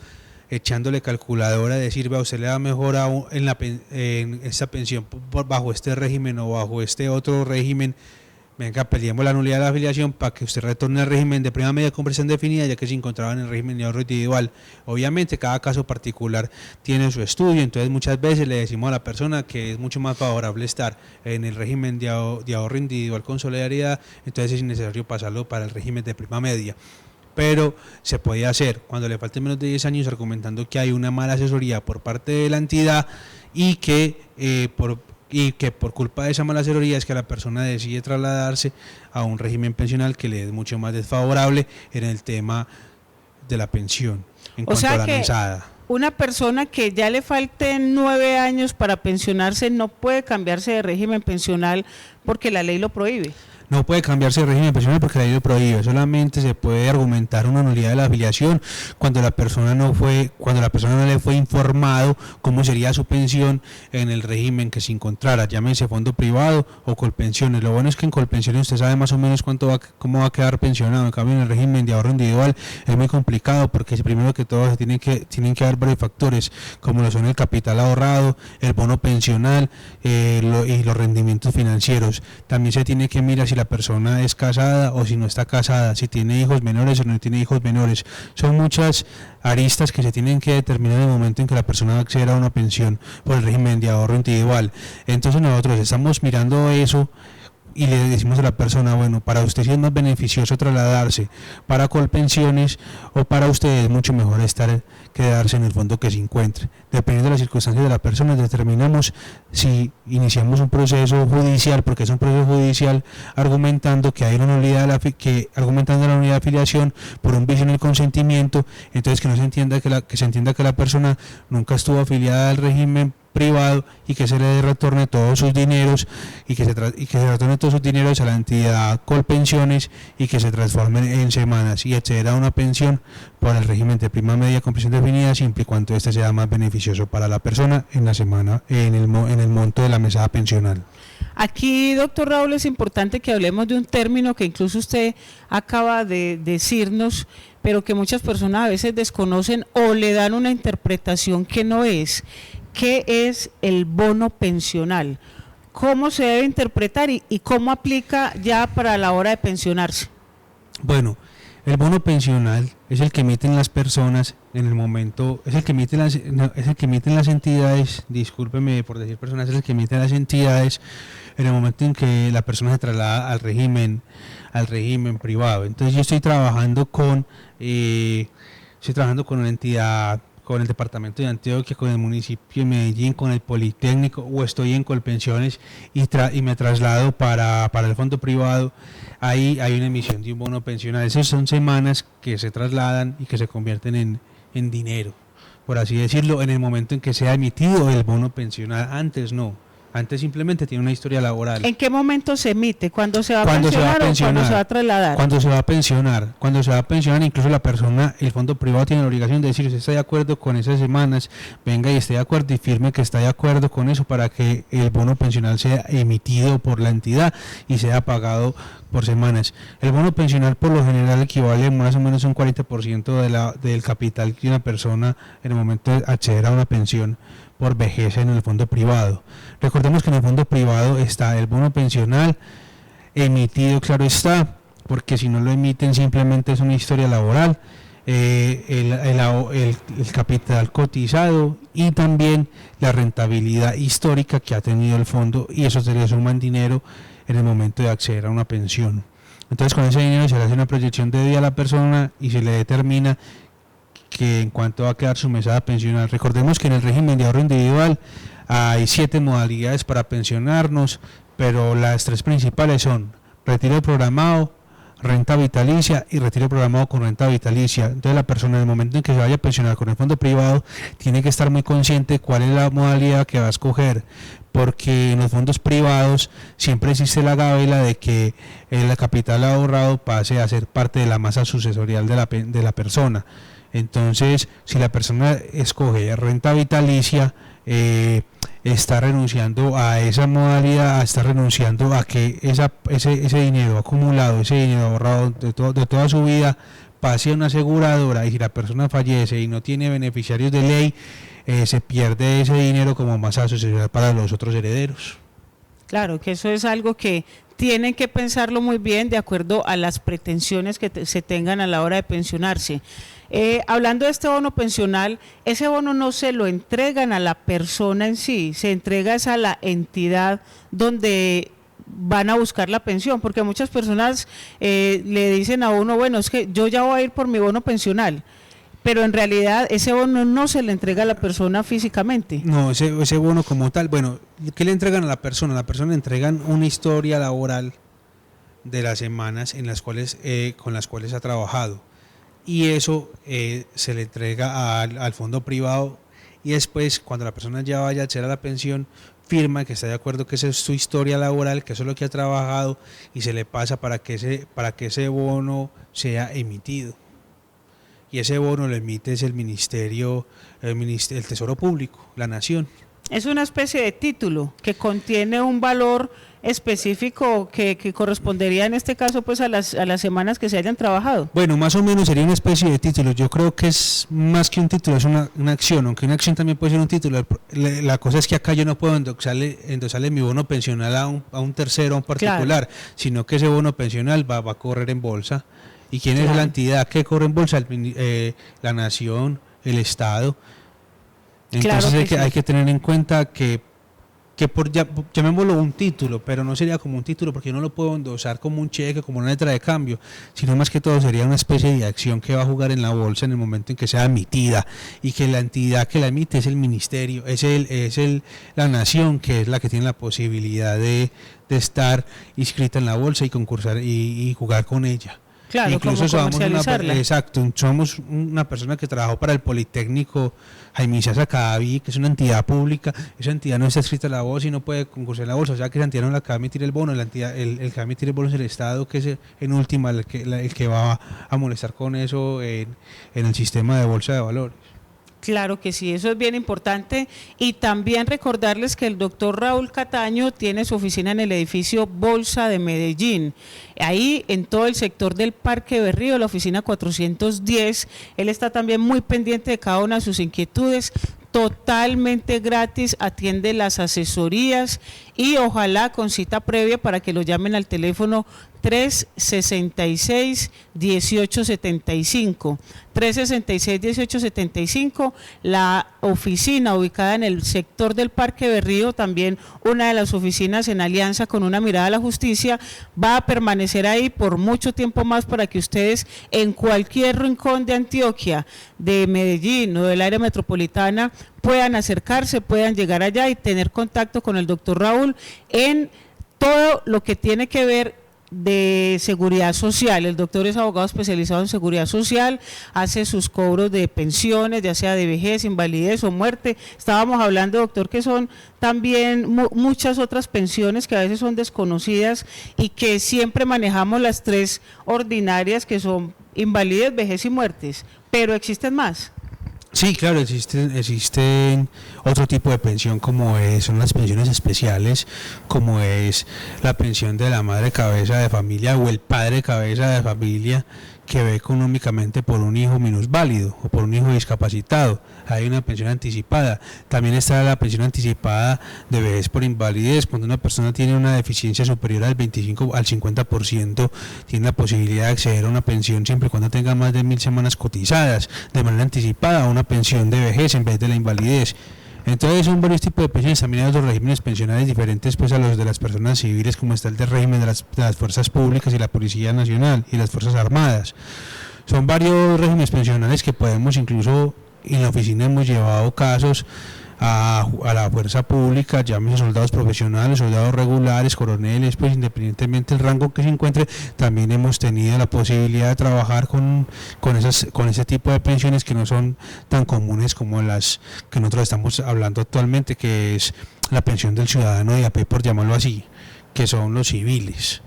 echándole calculadora, decir, vea, usted le da mejor en esta pensión bajo este régimen o bajo este otro régimen, venga, peleemos la nulidad de la afiliación para que usted retorne al régimen de prima media con prestación definida, ya que se encontraba en el régimen de ahorro individual. Obviamente cada caso particular tiene su estudio, entonces muchas veces le decimos a la persona que es mucho más favorable estar en el régimen de ahorro individual con solidaridad, entonces es necesario pasarlo para el régimen de prima media. Pero se puede hacer cuando le falten menos de 10 años, argumentando que hay una mala asesoría por parte de la entidad y que por culpa de esa mala asesoría es que la persona decide trasladarse a un régimen pensional que le es mucho más desfavorable en el tema de la pensión, en cuanto a la mesada. Una persona que ya le falten 9 años para pensionarse no puede cambiarse de régimen pensional porque la ley lo prohíbe. No puede cambiarse de régimen pensional porque la ley lo prohíbe. Solamente se puede argumentar una nulidad de la afiliación cuando la persona no le fue informado cómo sería su pensión en el régimen que se encontrara, llámese fondo privado o Colpensiones. Lo bueno es que en Colpensiones usted sabe más o menos cómo va a quedar pensionado. En cambio, en el régimen de ahorro individual es muy complicado, porque primero que todo tienen que haber varios factores, como lo son el capital ahorrado, el bono pensional y los rendimientos financieros. También se tiene que mirar si la persona es casada o si no está casada, si tiene hijos menores o no tiene hijos menores. Son muchas aristas que se tienen que determinar en el momento en que la persona va a acceder a una pensión por el régimen de ahorro individual. Entonces nosotros estamos mirando eso y le decimos a la persona, bueno, para usted sí es más beneficioso trasladarse para Colpensiones, o para usted es mucho mejor quedarse en el fondo que se encuentre. Dependiendo de las circunstancias de la persona, determinamos si iniciamos un proceso judicial, porque es un proceso judicial, argumentando que hay una nulidad argumentando la nulidad de afiliación por un vicio en el consentimiento. Entonces que se entienda que la persona nunca estuvo afiliada al régimen privado, y que se le retorne todos sus dineros, y que se retorne todos sus dineros a la entidad Colpensiones, y que se transformen en semanas y acceder a una pensión por el régimen de prima media con pensión definida, siempre y cuando este sea más beneficioso para la persona en la semana, en el monto de la mesada pensional. Aquí, doctor Raúl, es importante que hablemos de un término que incluso usted acaba de decirnos, pero que muchas personas a veces desconocen o le dan una interpretación que no es. ¿Qué es el bono pensional? ¿Cómo se debe interpretar y cómo aplica ya para la hora de pensionarse? Bueno, el bono pensional es el que emiten las personas en el momento, es el que emiten las entidades, discúlpeme por decir personas, es el que emiten las entidades en el momento en que la persona se traslada al régimen privado. Entonces yo estoy trabajando con una entidad, con el departamento de Antioquia, con el municipio de Medellín, con el Politécnico, o estoy en Colpensiones y me traslado para el fondo privado. Ahí hay una emisión de un bono pensional. Esas son semanas que se trasladan y que se convierten en dinero, por así decirlo, en el momento en que sea emitido el bono pensional. Antes no. Antes simplemente tiene una historia laboral. ¿En qué momento se emite? ¿Cuándo se va a pensionar o cuándo se va a trasladar? Cuando se va a pensionar, incluso la persona, el fondo privado tiene la obligación de decir si está de acuerdo con esas semanas, venga y esté de acuerdo y firme que está de acuerdo con eso, para que el bono pensional sea emitido por la entidad y sea pagado por semanas. El bono pensional por lo general equivale más o menos a un 40% del capital de una persona en el momento de acceder a una pensión por vejez en el fondo privado. Recordemos que en el fondo privado está el bono pensional emitido, claro está, porque si no lo emiten simplemente es una historia laboral, el capital cotizado y también la rentabilidad histórica que ha tenido el fondo, y eso se le suma en dinero en el momento de acceder a una pensión. Entonces con ese dinero se le hace una proyección de vida a la persona y se le determina que en cuanto va a quedar su mesada pensional. Recordemos que en el régimen de ahorro individual hay 7 modalidades para pensionarnos, pero las 3 principales son retiro programado, renta vitalicia y retiro programado con renta vitalicia. Entonces la persona en el momento en que se vaya a pensionar con el fondo privado tiene que estar muy consciente de cuál es la modalidad que va a escoger, porque en los fondos privados siempre existe la gabela de que el capital ahorrado pase a ser parte de la masa sucesorial de la persona. Entonces, si la persona escoge renta vitalicia, está renunciando a esa modalidad, está renunciando a que ese dinero acumulado, ese dinero ahorrado de toda su vida, pase a una aseguradora, y si la persona fallece y no tiene beneficiarios de ley, se pierde ese dinero como masa sucesorial para los otros herederos. Claro, que eso es algo que tienen que pensarlo muy bien de acuerdo a las pretensiones que se tengan a la hora de pensionarse. Hablando de este bono pensional, ese bono no se lo entregan a la persona en sí, se entrega a la entidad donde van a buscar la pensión, porque muchas personas le dicen a uno, bueno, es que yo ya voy a ir por mi bono pensional, pero en realidad ese bono no se le entrega a la persona físicamente. No, ese bono como tal, bueno, ¿qué le entregan a la persona? A la persona le entregan una historia laboral de las semanas en las cuales con las cuales ha trabajado, y eso se le entrega al fondo privado, y después cuando la persona ya vaya a acceder a la pensión, firma que está de acuerdo que esa es su historia laboral, que eso es lo que ha trabajado, y se le pasa para que ese bono sea emitido. Y ese bono lo emite es el Tesoro Público, la Nación. Es una especie de título que contiene un valor específico que correspondería en este caso pues a las semanas que se hayan trabajado. Bueno, más o menos sería una especie de título. Yo creo que es más que un título, es una acción, aunque una acción también puede ser un título. La cosa es que acá yo no puedo endosarle mi bono pensional a un tercero, a un particular, claro, sino que ese bono pensional va a correr en bolsa. ¿Y quién es la entidad que corre en bolsa? La Nación, el Estado. Entonces claro hay que tener en cuenta que que llamémoslo un título, pero no sería como un título porque yo no lo puedo endosar como un cheque, como una letra de cambio, sino más que todo sería una especie de acción que va a jugar en la bolsa en el momento en que sea emitida, y que la entidad que la emite es el ministerio, la nación, que es la que tiene la posibilidad de estar inscrita en la bolsa y concursar y jugar con ella. Claro, incluso como comercializarla. somos una persona que trabajó para el Politécnico Jaime Isaza Cadaví, que es una entidad pública. Esa entidad no está escrita en la bolsa y no puede concursar en la bolsa, o sea que esa entidad no la acaba de emitir el bono, el que va a emitir el bono es el Estado, que es en última el que va a molestar con eso en el sistema de bolsa de valores. Claro que sí, eso es bien importante, y también recordarles que el doctor Raúl Cataño tiene su oficina en el edificio Bolsa de Medellín, ahí en todo el sector del Parque Berrío, la oficina 410, él está también muy pendiente de cada una de sus inquietudes, totalmente gratis, atiende las asesorías y ojalá con cita previa para que lo llamen al teléfono 366-1875, 366-1875, la oficina ubicada en el sector del Parque Berrío, también una de las oficinas en alianza con Una Mirada a la Justicia, va a permanecer ahí por mucho tiempo más para que ustedes en cualquier rincón de Antioquia, de Medellín o del área metropolitana puedan acercarse, puedan llegar allá y tener contacto con el doctor Raúl en todo lo que tiene que ver de seguridad social. El doctor es abogado especializado en seguridad social, hace sus cobros de pensiones, ya sea de vejez, invalidez o muerte. Estábamos hablando, doctor, que son también muchas otras pensiones que a veces son desconocidas y que siempre manejamos las tres ordinarias, que son invalidez, vejez y muertes, pero existen más. Sí, claro, existen otro tipo de pensión como son las pensiones especiales, como es la pensión de la madre cabeza de familia o el padre cabeza de familia que ve económicamente por un hijo minusválido o por un hijo discapacitado. Hay una pensión anticipada. También está la pensión anticipada de vejez por invalidez. Cuando una persona tiene una deficiencia superior al 25 al 50%, tiene la posibilidad de acceder a una pensión siempre y cuando tenga más de 1000 semanas cotizadas de manera anticipada, a una pensión de vejez en vez de la invalidez. Entonces son varios tipos de pensiones, también hay otros regímenes pensionales diferentes pues a los de las personas civiles, como está el del régimen de las fuerzas públicas y la Policía Nacional y las Fuerzas Armadas. Son varios regímenes pensionales que podemos, incluso en la oficina hemos llevado casos a la fuerza pública, llámese soldados profesionales, soldados regulares, coroneles, pues independientemente del rango que se encuentre, también hemos tenido la posibilidad de trabajar con ese tipo de pensiones que no son tan comunes como las que nosotros estamos hablando actualmente, que es la pensión del ciudadano de a pie, por llamarlo así, que son los civiles.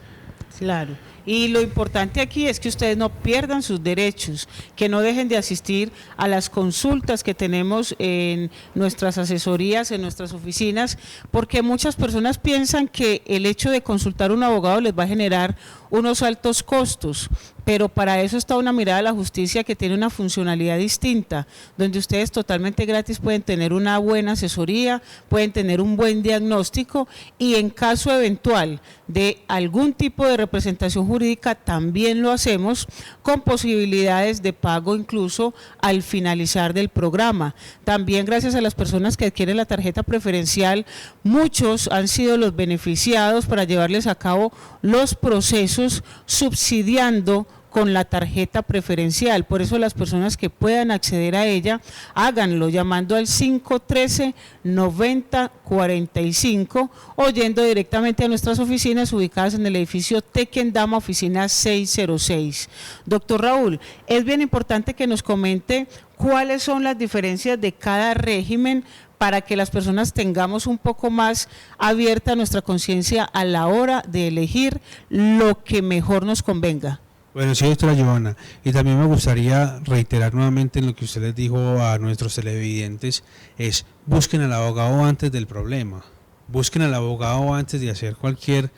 Claro. Y lo importante aquí es que ustedes no pierdan sus derechos, que no dejen de asistir a las consultas que tenemos en nuestras asesorías, en nuestras oficinas, porque muchas personas piensan que el hecho de consultar a un abogado les va a generar unos altos costos, pero para eso está Una Mirada a la Justicia, que tiene una funcionalidad distinta, donde ustedes totalmente gratis pueden tener una buena asesoría, pueden tener un buen diagnóstico y en caso eventual de algún tipo de representación jurídica también lo hacemos con posibilidades de pago incluso al finalizar del programa. También gracias a las personas que adquieren la tarjeta preferencial, muchos han sido los beneficiados para llevarles a cabo los procesos subsidiando con la tarjeta preferencial. Por eso las personas que puedan acceder a ella, háganlo llamando al 513-9045 o yendo directamente a nuestras oficinas ubicadas en el edificio Tequendama, oficina 606. Doctor Raúl, es bien importante que nos comente cuáles son las diferencias de cada régimen para que las personas tengamos un poco más abierta nuestra conciencia a la hora de elegir lo que mejor nos convenga. Bueno, sí, doctora Giovanna, y también me gustaría reiterar nuevamente en lo que usted les dijo a nuestros televidentes, es busquen al abogado antes del problema, busquen al abogado antes de hacer cualquier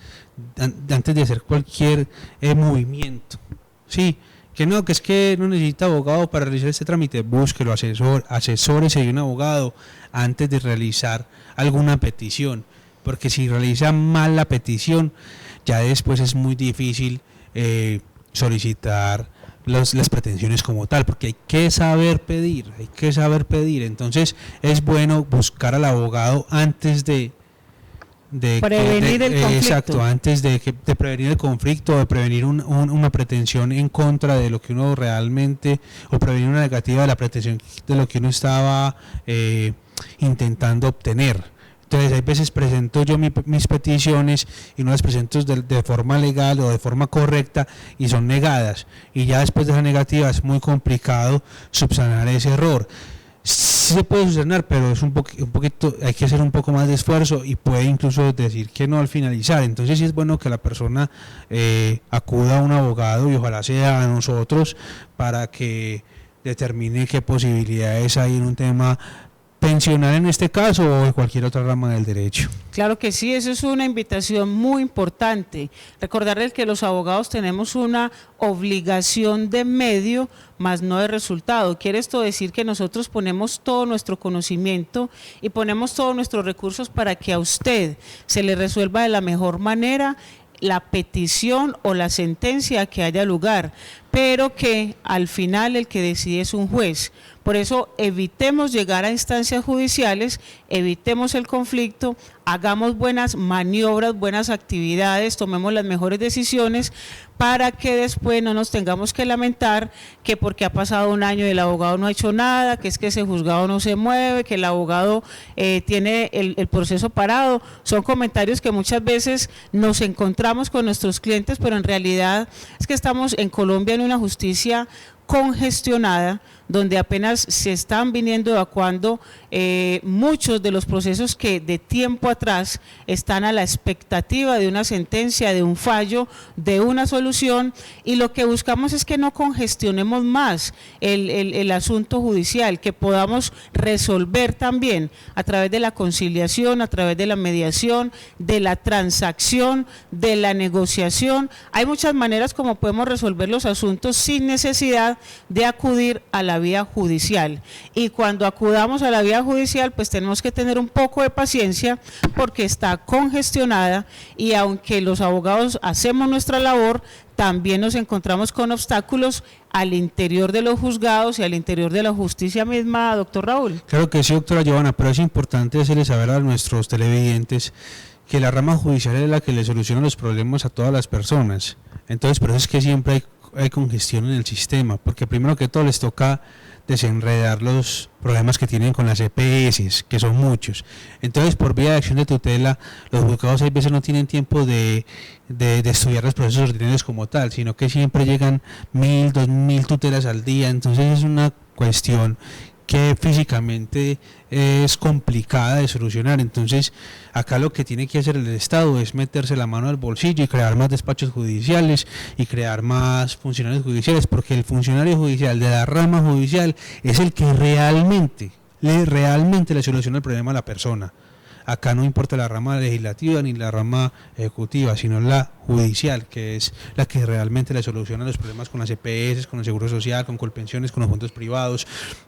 movimiento, sí, que es que no necesita abogado para realizar este trámite, búsquelo, asesórese de un abogado antes de realizar alguna petición, porque si realiza mal la petición, ya después es muy difícil solicitar las pretensiones como tal, porque hay que saber pedir, entonces es bueno buscar al abogado antes de prevenir el conflicto. Exacto, antes de prevenir el conflicto, de prevenir una pretensión en contra de lo que uno realmente, o prevenir una negativa de la pretensión de lo que uno estaba intentando obtener. Entonces, hay veces presento yo mis peticiones y no las presento de forma legal o de forma correcta y son negadas. Y ya después de la negativa es muy complicado subsanar ese error. Sí se puede subsanar, pero es un poquito, hay que hacer un poco más de esfuerzo y puede incluso decir que no al finalizar. Entonces sí es bueno que la persona acuda a un abogado y ojalá sea a nosotros para que determine qué posibilidades hay en un tema pensional en este caso o en cualquier otra rama del derecho. Claro que sí, eso es una invitación muy importante. Recordarles que los abogados tenemos una obligación de medio, más no de resultado. Quiere esto decir que nosotros ponemos todo nuestro conocimiento y ponemos todos nuestros recursos para que a usted se le resuelva de la mejor manera la petición o la sentencia que haya lugar, pero que al final el que decide es un juez. Por eso evitemos llegar a instancias judiciales, evitemos el conflicto, hagamos buenas maniobras, buenas actividades, tomemos las mejores decisiones para que después no nos tengamos que lamentar que porque ha pasado un año y el abogado no ha hecho nada, que es que ese juzgado no se mueve, que el abogado tiene el proceso parado. Son comentarios que muchas veces nos encontramos con nuestros clientes, pero en realidad es que estamos en Colombia en una justicia congestionada, donde apenas se están viniendo evacuando muchos de los procesos que de tiempo atrás están a la expectativa de una sentencia, de un fallo, de una solución, y lo que buscamos es que no congestionemos más el asunto judicial, que podamos resolver también a través de la conciliación, a través de la mediación, de la transacción, de la negociación. Hay muchas maneras como podemos resolver los asuntos sin necesidad de acudir a la vía judicial, y cuando acudamos a la vía judicial pues tenemos que tener un poco de paciencia porque está congestionada, y aunque los abogados hacemos nuestra labor, también nos encontramos con obstáculos al interior de los juzgados y al interior de la justicia misma, doctor Raúl. Claro que sí, doctora Giovanna, pero es importante hacerles saber a nuestros televidentes que la rama judicial es la que le soluciona los problemas a todas las personas. Entonces, por eso es que siempre hay congestión en el sistema, porque primero que todo les toca desenredar los problemas que tienen con las EPS, que son muchos. Entonces, por vía de acción de tutela, los juzgados a veces no tienen tiempo de estudiar los procesos ordinarios como tal, sino que siempre llegan 1.000, 2.000 tutelas al día. Entonces es una cuestión que físicamente es complicada de solucionar. Entonces acá lo que tiene que hacer el Estado es meterse la mano al bolsillo y crear más despachos judiciales y crear más funcionarios judiciales, porque el funcionario judicial de la rama judicial es el que realmente le soluciona el problema a la persona. Acá no importa la rama legislativa ni la rama ejecutiva, sino la judicial, que es la que realmente le soluciona los problemas con las EPS, con el Seguro Social, con Colpensiones, con los fondos privados,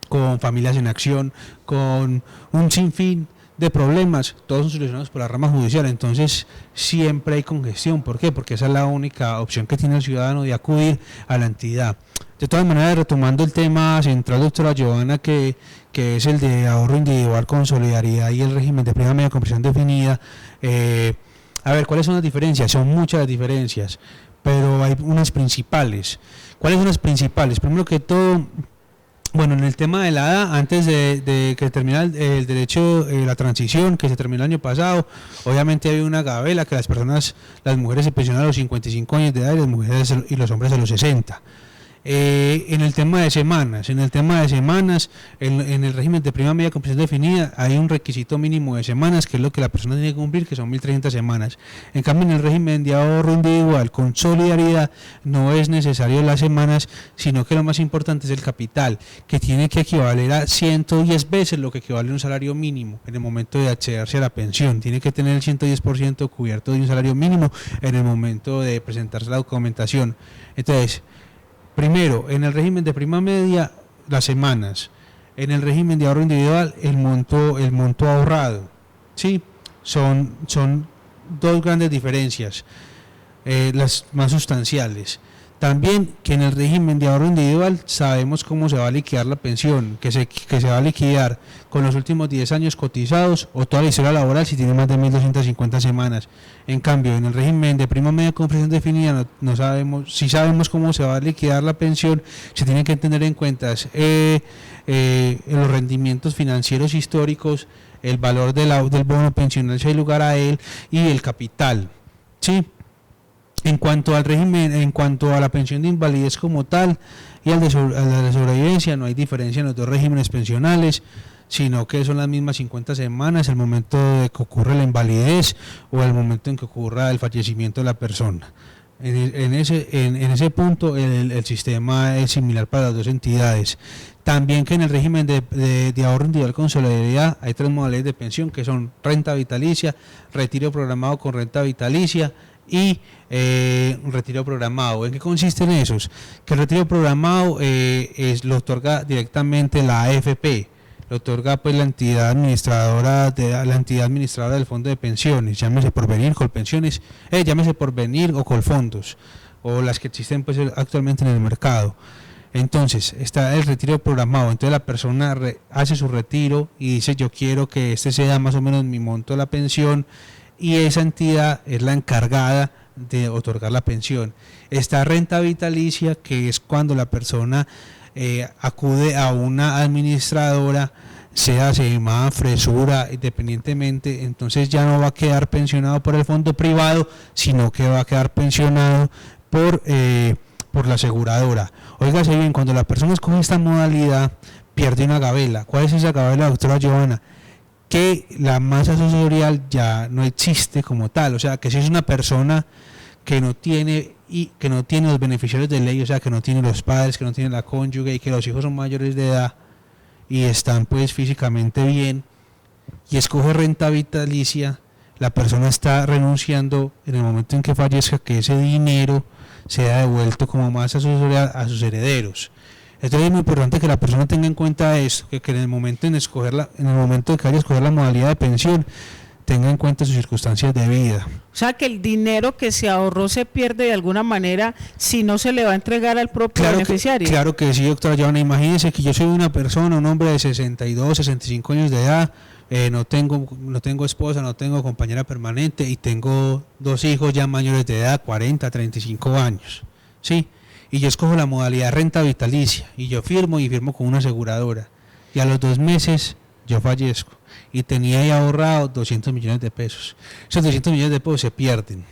con familias en acción, con un sinfín de problemas, todos son solucionados por la rama judicial. Entonces siempre hay congestión. ¿Por qué? Porque esa es la única opción que tiene el ciudadano de acudir a la entidad. De todas maneras, retomando el tema central, doctora Giovanna, que es el de ahorro individual con solidaridad y el régimen de prima media con prisión definida, a ver, ¿cuáles son las diferencias? Son muchas las diferencias, pero hay unas principales. ¿Cuáles son las principales? Primero que todo, bueno, en el tema de la edad, antes de que terminara el derecho, la transición que se terminó el año pasado, obviamente había una gabela que las mujeres se pensionaban a los 55 años de edad y las mujeres y los hombres a los 60. En el tema de semanas, en el régimen de prima media con prisión definida hay un requisito mínimo de semanas, que es lo que la persona tiene que cumplir, que son 1.300 semanas. En cambio, en el régimen de ahorro individual con solidaridad no es necesario las semanas, sino que lo más importante es el capital, que tiene que equivaler a 110 veces lo que equivale a un salario mínimo en el momento de accederse a la pensión. Tiene que tener el 110% cubierto de un salario mínimo en el momento de presentarse la documentación. Entonces, primero, en el régimen de prima media, las semanas. En el régimen de ahorro individual, el monto ahorrado. ¿Sí? Son dos grandes diferencias, las más sustanciales. También que en el régimen de ahorro individual sabemos cómo se va a liquidar la pensión, que se va a liquidar con los últimos 10 años cotizados o toda la historia laboral si tiene más de 1.250 semanas. En cambio, en el régimen de prima media con prestación definida no sabemos, si sabemos cómo se va a liquidar la pensión, se tienen que tener en cuenta los rendimientos financieros históricos, el valor del bono pensional si hay lugar a él y el capital, ¿sí? En cuanto al régimen, en cuanto a la pensión de invalidez como tal y a la de sobrevivencia, no hay diferencia en los dos regímenes pensionales, sino que son las mismas 50 semanas, el momento de que ocurre la invalidez o el momento en que ocurra el fallecimiento de la persona. En ese punto el sistema es similar para las dos entidades. También que en el régimen de ahorro individual con solidaridad hay 3 modalidades de pensión que son renta vitalicia, retiro programado con renta vitalicia y retiro programado. ¿En qué consisten esos? Que el retiro programado lo otorga directamente la AFP, lo otorga pues la entidad administradora del fondo de pensiones, llámese Porvenir, Colpensiones, llámese Porvenir o Colfondos, o las que existen pues actualmente en el mercado. Entonces está el retiro programado, entonces la persona hace su retiro y dice yo quiero que este sea más o menos mi monto de la pensión, y esa entidad es la encargada de otorgar la pensión. Está renta vitalicia, que es cuando la persona acude a una administradora, sea SEMA, Fresura, independientemente, entonces ya no va a quedar pensionado por el fondo privado, sino que va a quedar pensionado por la aseguradora. Óigase bien, cuando la persona escoge esta modalidad, pierde una gabela. ¿Cuál es esa gabela, doctora Giovanna? Que la masa sensorial ya no existe como tal, o sea que si es una persona que no tiene los beneficiarios de ley, o sea que no tiene los padres, que no tiene la cónyuge y que los hijos son mayores de edad y están pues físicamente bien y escoge renta vitalicia, la persona está renunciando en el momento en que fallezca que ese dinero sea devuelto como masa sensorial a sus herederos. Entonces es muy importante que la persona tenga en cuenta esto, que en el momento de que vaya a escoger la modalidad de pensión, tenga en cuenta sus circunstancias de vida. O sea que el dinero que se ahorró se pierde de alguna manera si no se le va a entregar al propio beneficiario. Claro que sí, doctora Giovanna. Imagínense que yo soy una persona, un hombre de 62, 65 años de edad, no tengo esposa, no tengo compañera permanente y tengo 2 hijos ya mayores de edad, 40, 35 años, ¿sí? Y yo escojo la modalidad renta vitalicia y yo firmo con una aseguradora y a los 2 meses yo fallezco y tenía ahí ahorrado 200 millones de pesos. Esos 200 millones de pesos se pierden.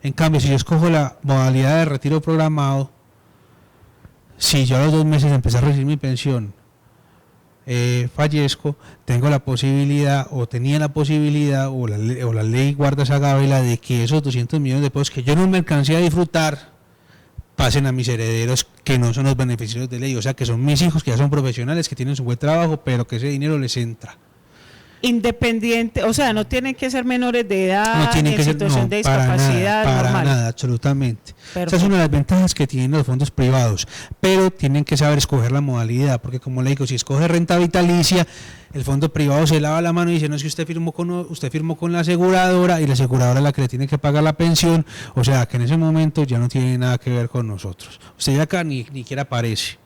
En cambio, si yo escojo la modalidad de retiro programado, si yo a los 2 meses empecé a recibir mi pensión, fallezco, tengo la posibilidad o tenía la posibilidad o la ley guarda esa gabela de que esos 200 millones de pesos que yo no me alcancé a disfrutar pasen a mis herederos que no son los beneficiarios de ley, o sea que son mis hijos que ya son profesionales, que tienen su buen trabajo, pero que ese dinero les entra. Independiente, o sea, no tienen que ser menores de edad, no tienen ni que en situación de discapacidad, para normal. nada, absolutamente. Perfecto. Esa es una de las ventajas que tienen los fondos privados, pero tienen que saber escoger la modalidad, porque como le digo, si escoge renta vitalicia, el fondo privado se lava la mano y dice, no, es que usted firmó con la aseguradora y la aseguradora es la que le tiene que pagar la pensión, o sea que en ese momento ya no tiene nada que ver con nosotros. Usted ya acá ni siquiera aparece.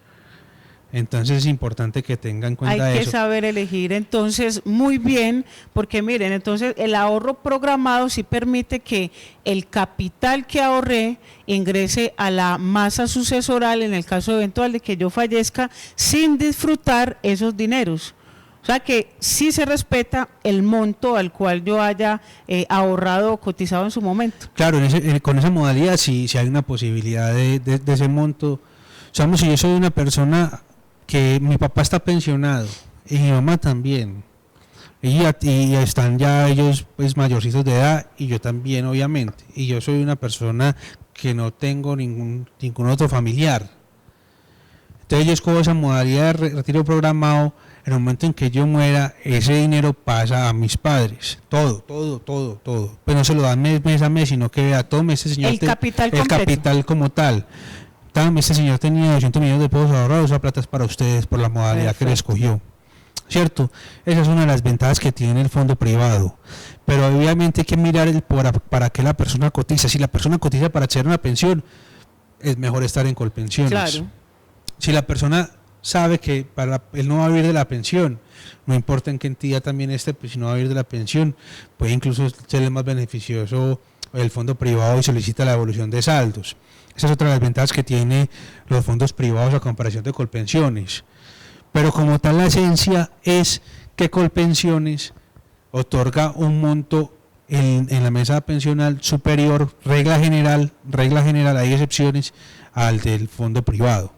Entonces es importante que tenga en cuenta eso. Hay que saber elegir entonces muy bien, porque miren, entonces el ahorro programado sí permite que el capital que ahorré ingrese a la masa sucesoral en el caso eventual de que yo fallezca sin disfrutar esos dineros. O sea que sí se respeta el monto al cual yo haya ahorrado o cotizado en su momento. Claro, con esa modalidad sí hay una posibilidad de ese monto. Sabemos, si yo soy una persona que mi papá está pensionado y mi mamá también, y están ya ellos pues mayorcitos de edad y yo también obviamente, y yo soy una persona que no tengo ningún otro familiar, entonces yo escojo esa modalidad de retiro programado. En el momento en que yo muera, ese dinero pasa a mis padres, todo, pues no se lo dan mes a mes, sino que vea, tome este señor, el capital como tal. Este señor tenía 200 millones de pesos ahorrados, esa plata es para ustedes por la modalidad Perfecto. Que le escogió, ¿cierto? Esa es una de las ventajas que tiene el fondo privado, pero obviamente hay que mirar para qué la persona cotiza. Si la persona cotiza para hacer una pensión, es mejor estar en Colpensiones. Claro. Si la persona sabe que él no va a vivir de la pensión, no importa en qué entidad también esté, pues si no va a vivir de la pensión, puede incluso serle más beneficioso el fondo privado y solicita la devolución de saldos. Esa es otra de las ventajas que tiene los fondos privados a comparación de Colpensiones. Pero como tal, la esencia es que Colpensiones otorga un monto en la mesa pensional superior, regla general, hay excepciones, al del fondo privado.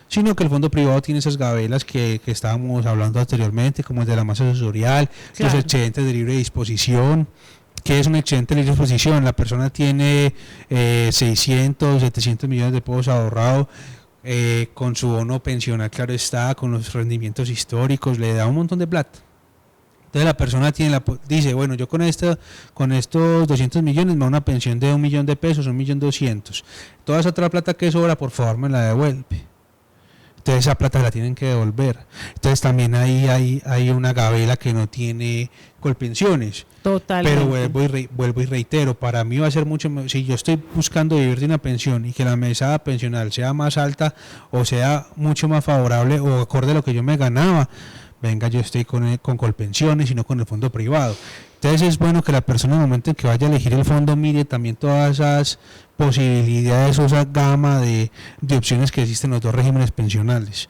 Sino que el fondo privado tiene esas gabelas que estábamos hablando anteriormente, como el de la masa sensorial, claro, los excedentes de libre disposición. ¿Qué es un excedente de libre disposición? La persona tiene 600, 700 millones de pesos ahorrados, con su bono pensional, claro está, con los rendimientos históricos, le da un montón de plata. Entonces la persona dice, bueno, yo con estos 200 millones me da una pensión de 1 millón de pesos, 1.200.000. Toda esa otra plata que sobra, por favor, me la devuelve. Entonces esa plata la tienen que devolver. Entonces también hay una gabela que no tiene Colpensiones. Totalmente. Pero vuelvo y reitero, para mí va a ser mucho, si yo estoy buscando vivir de una pensión y que la mesada pensional sea más alta o sea mucho más favorable o acorde a lo que yo me ganaba, venga, yo estoy con Colpensiones y no con el fondo privado. Entonces es bueno que la persona en el momento en que vaya a elegir el fondo mire también todas esas posibilidades o esa gama de opciones que existen en los dos regímenes pensionales.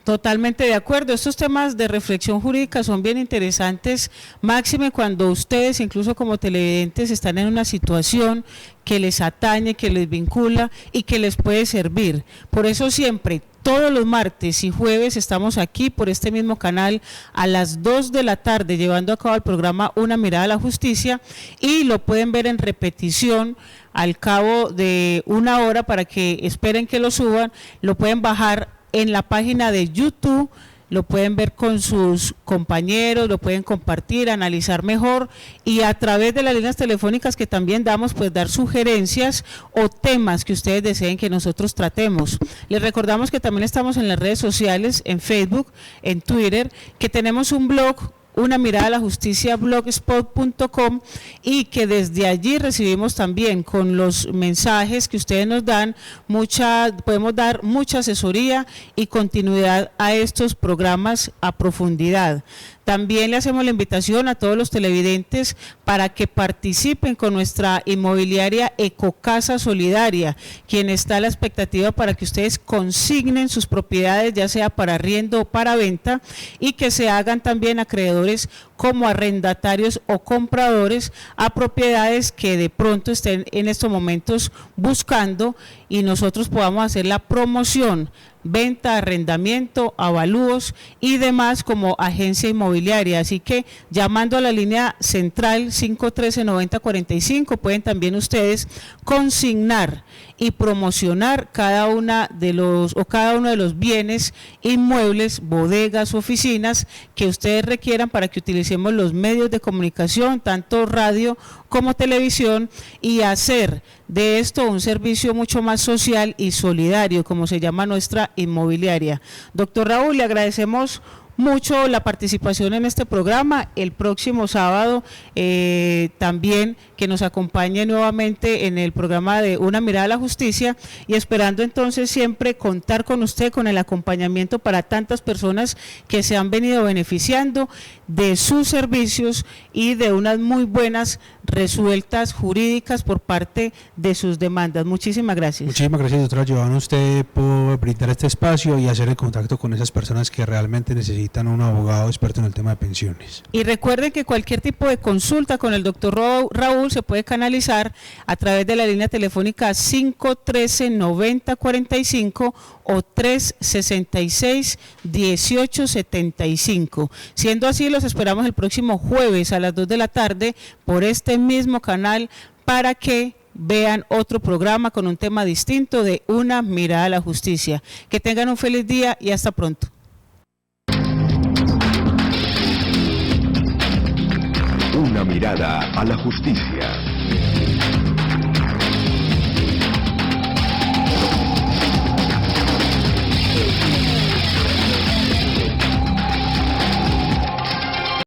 Totalmente de acuerdo. Estos temas de reflexión jurídica son bien interesantes, máxime cuando ustedes, incluso como televidentes, están en una situación que les atañe, que les vincula y que les puede servir. Por eso siempre, todos los martes y jueves estamos aquí por este mismo canal a las 2 de la tarde llevando a cabo el programa Una Mirada a la Justicia, y lo pueden ver en repetición al cabo de 1 hora para que esperen que lo suban. Lo pueden bajar en la página de YouTube, lo pueden ver con sus compañeros, lo pueden compartir, analizar mejor, y a través de las líneas telefónicas que también damos, pues dar sugerencias o temas que ustedes deseen que nosotros tratemos. Les recordamos que también estamos en las redes sociales, en Facebook, en Twitter, que tenemos un blog, Una Mirada a la Justicia, blogspot.com, y que desde allí recibimos también con los mensajes que ustedes nos dan, podemos dar mucha asesoría y continuidad a estos programas a profundidad. También le hacemos la invitación a todos los televidentes para que participen con nuestra inmobiliaria Ecocasa Solidaria, quien está a la expectativa para que ustedes consignen sus propiedades, ya sea para arriendo o para venta, y que se hagan también acreedores como arrendatarios o compradores a propiedades que de pronto estén en estos momentos buscando, y nosotros podamos hacer la promoción, venta, arrendamiento, avalúos y demás como agencia inmobiliaria. Así que llamando a la línea central 513-9045 pueden también ustedes consignar y promocionar cada uno de los bienes inmuebles, bodegas, oficinas que ustedes requieran para que utilicemos los medios de comunicación, tanto radio como televisión, y hacer de esto un servicio mucho más social y solidario, como se llama nuestra inmobiliaria. Doctor Raúl, le agradecemos mucho la participación en este programa. El próximo sábado también que nos acompañe nuevamente en el programa de Una Mirada a la Justicia, y esperando entonces siempre contar con usted, con el acompañamiento para tantas personas que se han venido beneficiando de sus servicios y de unas muy buenas resueltas jurídicas por parte de sus demandas. Muchísimas gracias. Muchísimas gracias, doctora Giovanna, usted por brindar este espacio y hacer el contacto con esas personas que realmente necesitan un abogado experto en el tema de pensiones. Y recuerden que cualquier tipo de consulta con el doctor Raúl se puede canalizar a través de la línea telefónica 513-9045 o 366-1875. Siendo así, los esperamos el próximo jueves a las 2 de la tarde por este mismo canal para que vean otro programa con un tema distinto de Una Mirada a la Justicia. Que tengan un feliz día y hasta pronto. Una mirada a la justicia.